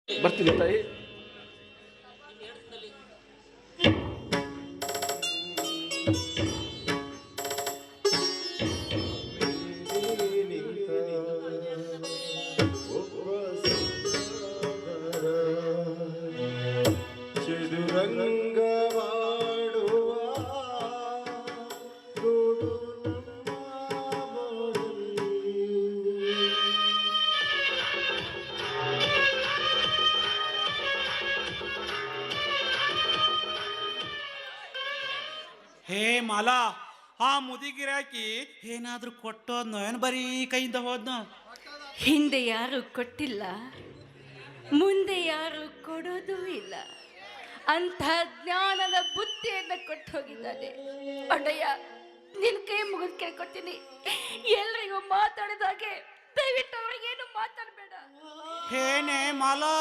ಬರ್ತೀನಿ ತಾಯಿ. ಚದುರಂಗವಾಡುವ ನೋಡು ನಮ್ಮ ಹೇ ಮಾಲಾ, ಆ ಮುದಿಗಿರಾಕಿ ಏನಾದ್ರೂ ಕೊಟ್ಟೋದ್ನೋ ಏನು ಬರೀ ಕೈಯಿಂದ ಹೋದ್ನೋ? ಹಿಂದೆ ಯಾರು ಕೊಟ್ಟಿಲ್ಲ, ಮುಂದೆ ಯಾರು ಕೊಡೋದೂ ಇಲ್ಲ. ಅಂಥ ಜ್ಞಾನದ ಬುದ್ಧಿಯನ್ನು ಕೊಟ್ಟು ಹೋಗಿದ್ದಾನೆ. ಅಣ್ಣಯ್ಯ, ನಿನ್ ಕೈ ಮುಗಿದು ಕೇಳ್ಕೊತೀನಿ, ಎಲ್ರಿಗೂ ಮಾತಾಡಿದಾಗೆ ದಯವಿಟ್ಟು ಅವ್ರಿಗೇನು ಮಾತಾಡಬೇಡ. ಹೇನೇ ಮಾಲಾ.